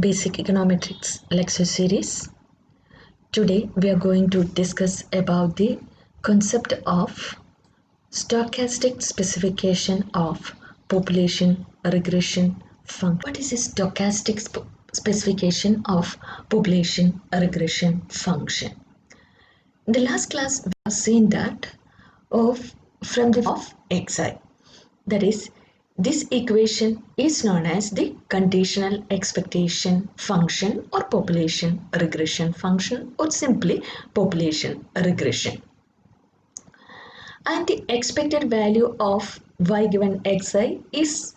Basic Econometrics lecture series. Today we are going to discuss about the concept of stochastic specification of population regression function. What is a stochastic specification of population regression function? In the last class we have seen that from the of xi, that is, this equation is known as the conditional expectation function or population regression function or simply population regression. And the expected value of y given xi is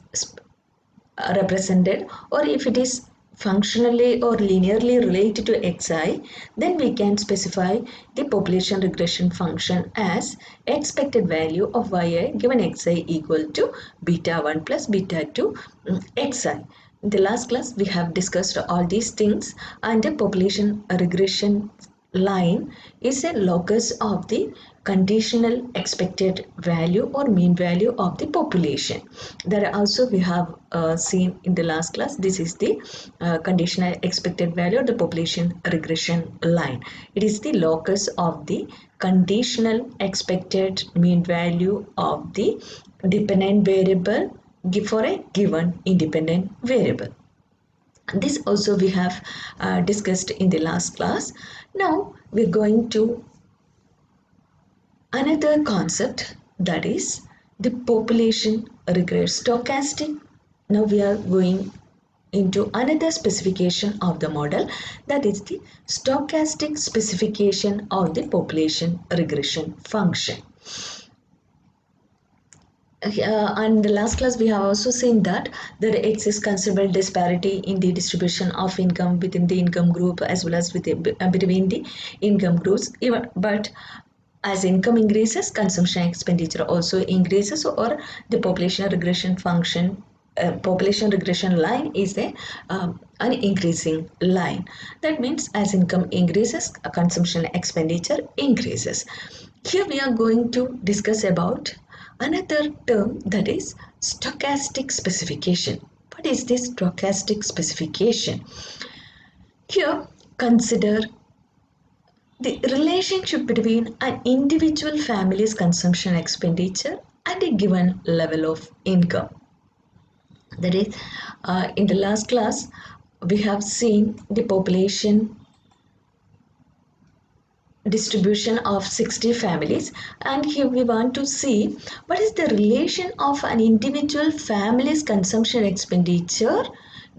represented, or if it is functionally or linearly related to xi, then we can specify the population regression function as expected value of yi given xi equal to beta 1 plus beta 2 xi. In the last class we have discussed all these things, and the population regression line is a locus of the conditional expected value or mean value of the population. There also we have seen in the last class, this is the conditional expected value of the population regression line. It is the locus of the conditional expected mean value of the dependent variable for a given independent variable. This also we have discussed in the last class. Now we're going to another concept, that is the population regression stochastic. Now we are going into another specification of the model, that is the stochastic specification of the population regression function. And the last class we have also seen that there exists considerable disparity in the distribution of income within the income group as well as between the income groups. But as income increases, consumption expenditure also increases, or the population regression function, population regression line is an increasing line. That means as income increases, consumption expenditure increases. Here we are going to discuss about another term, that is stochastic specification. What is this stochastic specification? Here consider the relationship between an individual family's consumption expenditure and a given level of income. That is, in the last class we have seen the population distribution of 60 families, and here we want to see what is the relation of an individual family's consumption expenditure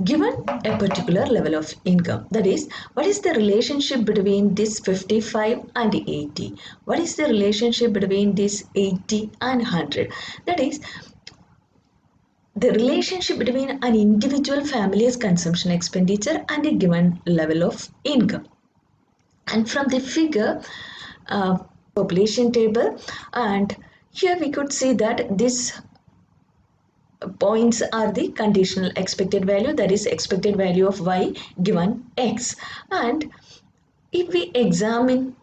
given a particular level of income. That is, what is the relationship between this 55 and 80? What is the relationship between this 80 and 100? That is, the relationship between an individual family's consumption expenditure and a given level of income. And from the figure population table, and here we could see that this points are the conditional expected value, that is expected value of y given x. And if we examine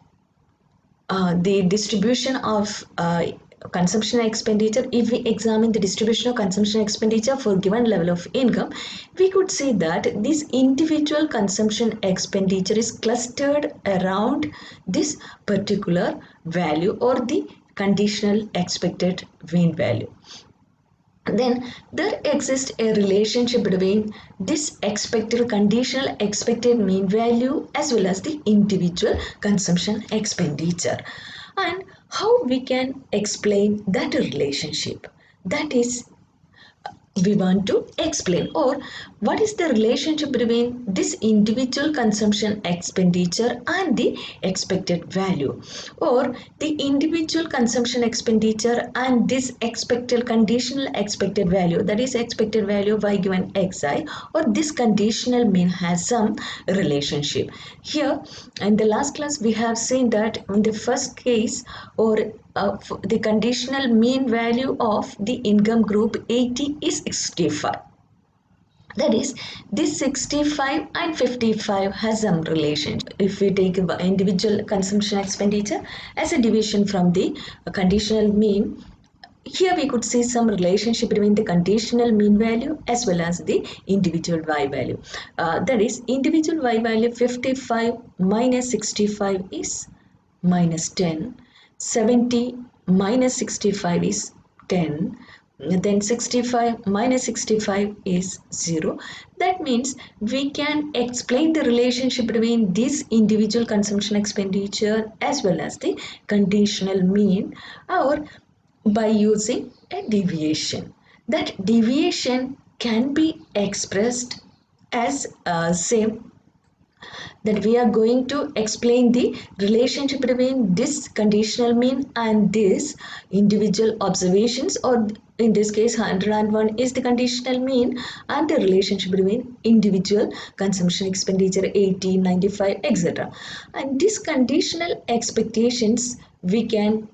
the distribution of consumption expenditure, if we examine the distribution of consumption expenditure for given level of income, we could see that this individual consumption expenditure is clustered around this particular value or the conditional expected mean value. Then there exists a relationship between this expected conditional expected mean value as well as the individual consumption expenditure. And how we can explain that relationship? That is, we want to explain, or what is the relationship between this individual consumption expenditure and the expected value, or the individual consumption expenditure and this expected conditional expected value, that is expected value of y given xi, or this conditional mean has some relationship. Here in the last class we have seen that in the first case, or the conditional mean value of the income group 80 is 65. That is, this 65 and 55 has some relation. If we take individual consumption expenditure as a deviation from the conditional mean, here we could see some relationship between the conditional mean value as well as the individual y value. That is, individual y value 55 minus 65 is minus 10, 70 minus 65 is 10, then 65 minus 65 is 0. That means we can explain the relationship between this individual consumption expenditure as well as the conditional mean, or by using a deviation. That deviation can be expressed as same, that we are going to explain the relationship between this conditional mean and this individual observations, or in this case 101 is the conditional mean and the relationship between individual consumption expenditure 80, 95, etc. And these conditional expectations we can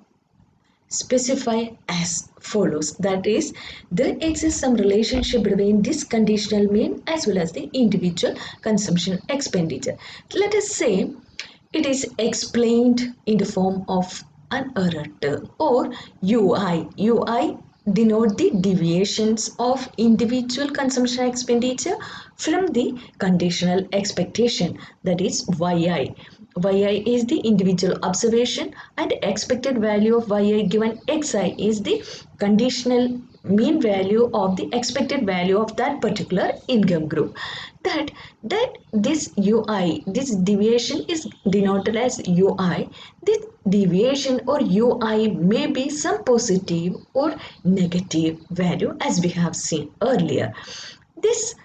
specify as follows. That is, there exists some relationship between this conditional mean as well as the individual consumption expenditure. Let us say it is explained in the form of an error term or UI. UI denote the deviations of individual consumption expenditure from the conditional expectation, that is yi. Yi is the individual observation and expected value of yi given xi is the conditional mean value of the expected value of that particular income group. That this ui, this deviation is denoted as ui. This deviation or ui may be some positive or negative value as we have seen earlier. This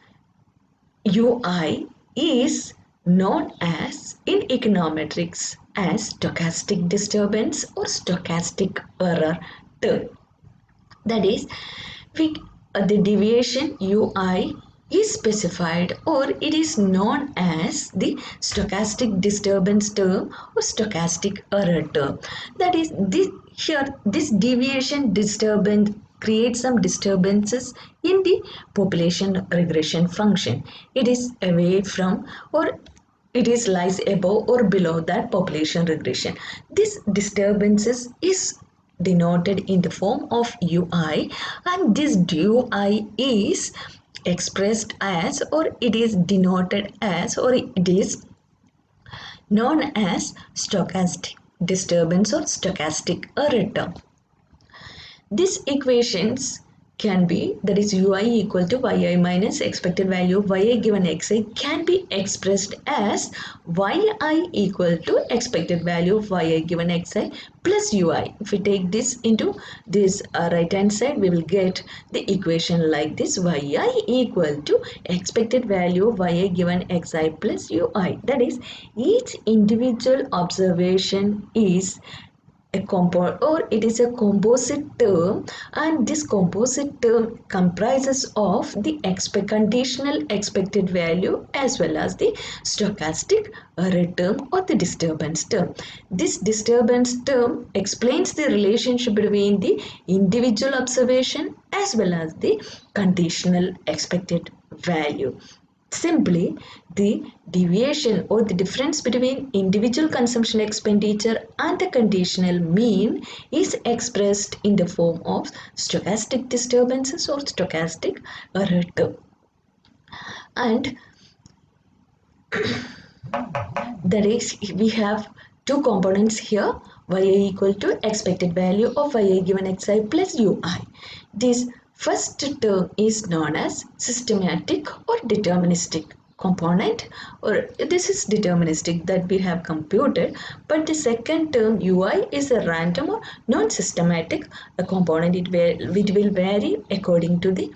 ui is known as in econometrics as stochastic disturbance or stochastic error term. That is, the deviation ui is specified or it is known as the stochastic disturbance term or stochastic error term. That is, this deviation disturbance creates some disturbances in the population regression function. It is away from or it is lies above or below that population regression. This disturbances is denoted in the form of ui, and this ui is expressed as or it is denoted as or it is known as stochastic disturbance or stochastic error term. These equations can be, that is ui equal to yi minus expected value of yi given xi, can be expressed as yi equal to expected value of yi given xi plus ui. If we take this into this right hand side, we will get the equation like this: yi equal to expected value of yi given xi plus ui. That is, each individual observation is a compound or it is a composite term, and this composite term comprises of the conditional expected value as well as the stochastic error term or the disturbance term. This disturbance term explains the relationship between the individual observation as well as the conditional expected value. Simply, the deviation or the difference between individual consumption expenditure and the conditional mean is expressed in the form of stochastic disturbances or stochastic error term. And that is, we have two components here: yi equal to expected value of yi given xi plus ui. This first term is known as systematic or deterministic component, or this is deterministic that we have computed, but the second term ui is a random or non-systematic component. It will vary according to the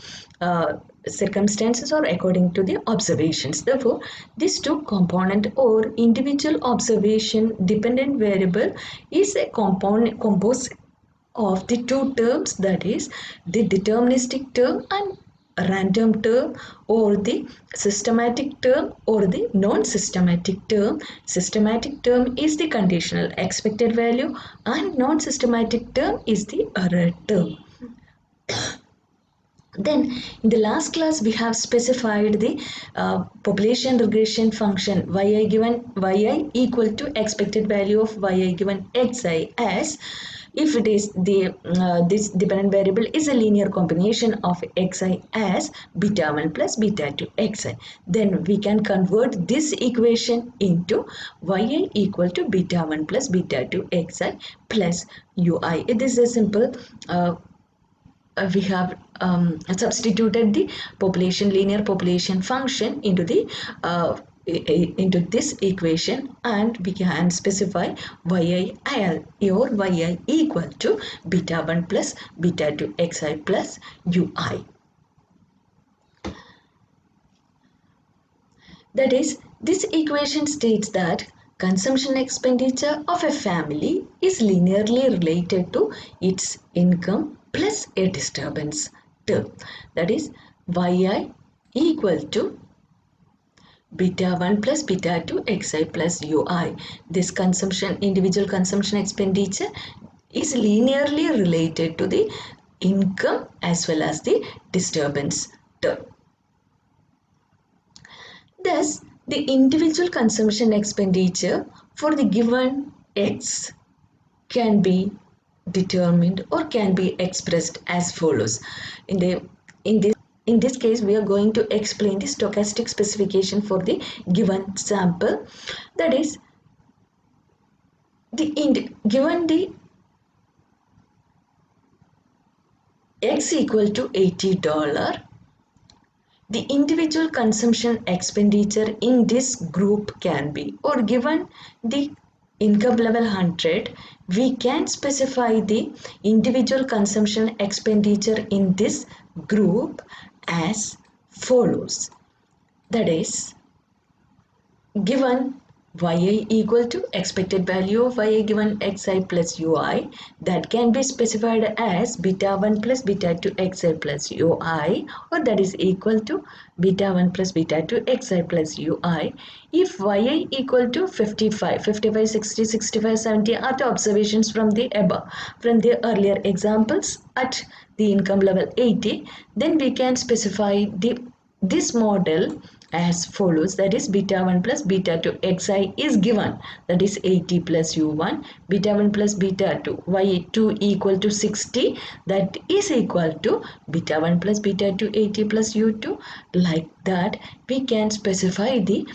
circumstances or according to the observations. Therefore, this two component or individual observation dependent variable is a composite of the two terms, that is the deterministic term and random term, or the systematic term or the non-systematic term. Systematic term is the conditional expected value and non-systematic term is the error term. Then in the last class we have specified the population regression function yi equal to expected value of yi given xi as if it is the this dependent variable is a linear combination of xi as beta 1 plus beta 2 xi, then we can convert this equation into yi equal to beta 1 plus beta 2 xi plus ui. It is a simple we have substituted the linear population function into the into this equation, and we can specify yi or yi equal to beta 1 plus beta 2 xi plus ui. That is, this equation states that consumption expenditure of a family is linearly related to its income plus a disturbance term. That is, yi equal to beta 1 plus beta 2 xi plus ui. This individual consumption expenditure is linearly related to the income as well as the disturbance term. Thus, the individual consumption expenditure for the given X can be determined or can be expressed as follows. In this case, we are going to explain the stochastic specification for the given sample. That is, given the X equal to $80, the individual consumption expenditure in this group can be, or given the income level 100, we can specify the individual consumption expenditure in this group as follows. That is, given yi equal to expected value of yi given xi plus ui, that can be specified as beta 1 plus beta 2 xi plus ui, or that is equal to beta 1 plus beta 2 xi plus ui. If yi equal to 55, 60, 65, 70 are the observations from the above, from the earlier examples at the income level 80, then we can specify this model as follows. That is, beta 1 plus beta 2 xi is given, that is 80 plus u1, beta 1 plus beta 2 y2 equal to 60, that is equal to beta 1 plus beta 2 80 plus u2. Like that, we can specify the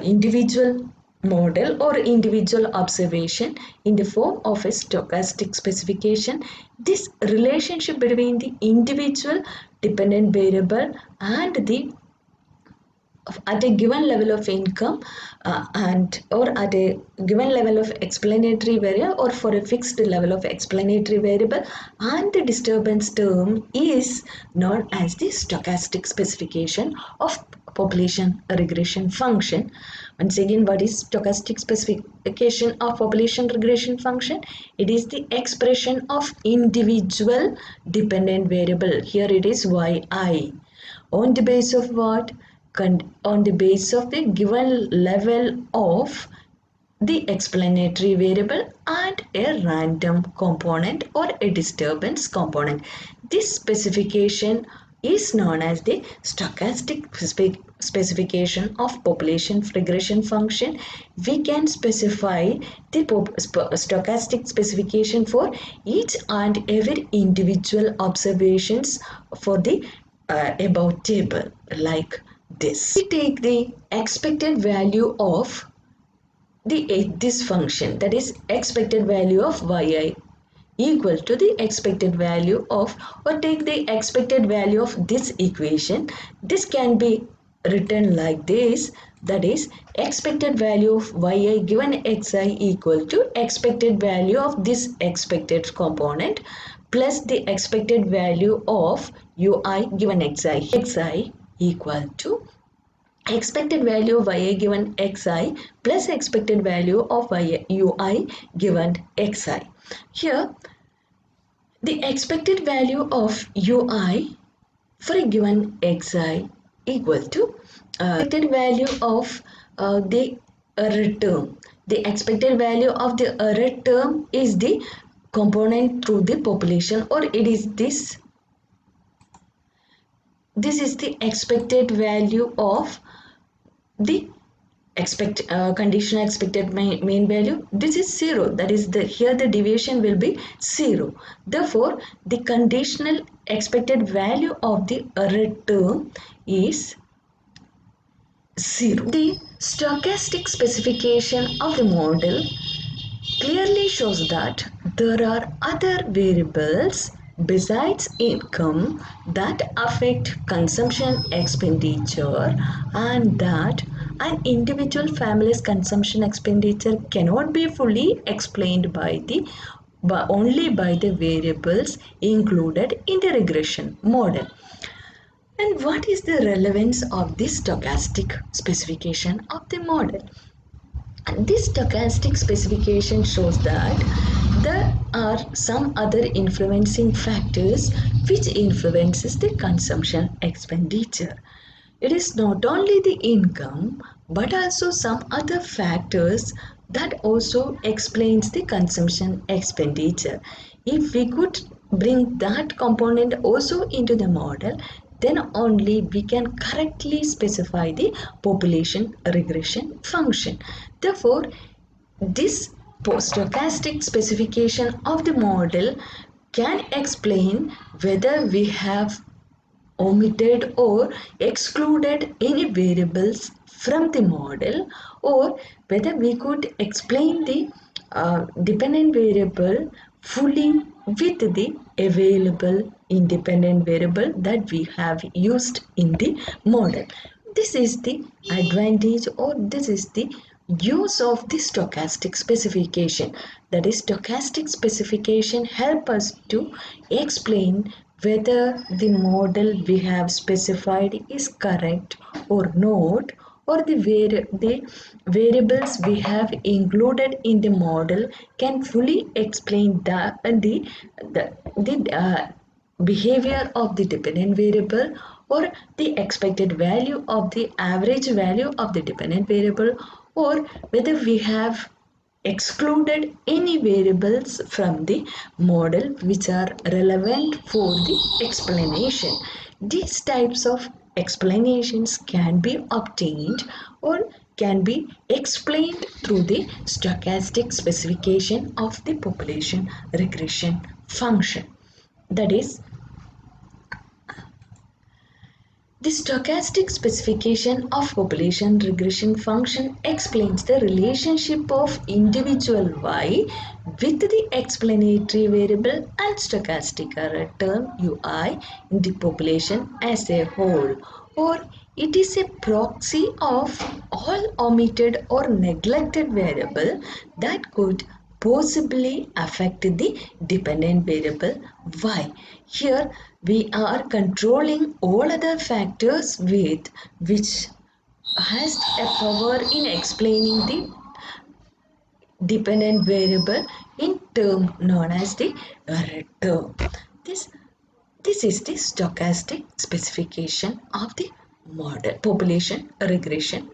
individual model or individual observation in the form of a stochastic specification. This relationship between the individual dependent variable and the at a given level of income or at a given level of explanatory variable, or for a fixed level of explanatory variable, and the disturbance term is known as the stochastic specification of population regression function. Once again, what is stochastic specification of population regression function? It is the expression of individual dependent variable. Here it is yi. On the basis of what? On the basis of the given level of the explanatory variable and a random component or a disturbance component. This specification is known as the stochastic specification of population regression function. We can specify the stochastic specification for each and every individual observations for the above table, like this. We take the expected value of this function, that is expected value of yi equal to the expected value of, or take the expected value of this equation. This can be written like this, that is expected value of yi given xi equal to expected value of this expected component plus the expected value of ui given xi equal to expected value of yi given xi plus expected value of ui given xi. Here, the expected value of ui for a given xi equal to expected value of the error term. The expected value of the error term is the component through the population, or it is this is the expected value of the conditional expected mean value, this is 0, that is the here the deviation will be 0. Therefore the conditional expected value of the error term is 0. The stochastic specification of the model clearly shows that there are other variables besides income that affect consumption expenditure, and that an individual family's consumption expenditure cannot be fully explained but only by the variables included in the regression model. And what is the relevance of this stochastic specification of the model? This stochastic specification shows that there are some other influencing factors which influences the consumption expenditure. It is not only the income but also some other factors that also explains the consumption expenditure. If we could bring that component also into the model, then only we can correctly specify the population regression function. Therefore, this stochastic specification of the model can explain whether we have omitted or excluded any variables from the model, or whether we could explain the dependent variable fully with the available independent variable that we have used in the model. This is the advantage, or this is the use of the stochastic specification. That is, stochastic specification help us to explain whether the model we have specified is correct or not, or the variables we have included in the model can fully explain the behavior of the dependent variable, or the expected value of the average value of the dependent variable, or whether we have excluded any variables from the model which are relevant for the explanation. These types of explanations can be obtained or can be explained through the stochastic specification of the population regression function. That is, the stochastic specification of population regression function explains the relationship of individual y with the explanatory variable and stochastic error term ui in the population as a whole, or it is a proxy of all omitted or neglected variable that could possibly affect the dependent variable y. Here we are controlling all other factors with which has a power in explaining the dependent variable in term known as the error term. This, this is the stochastic specification of the model population regression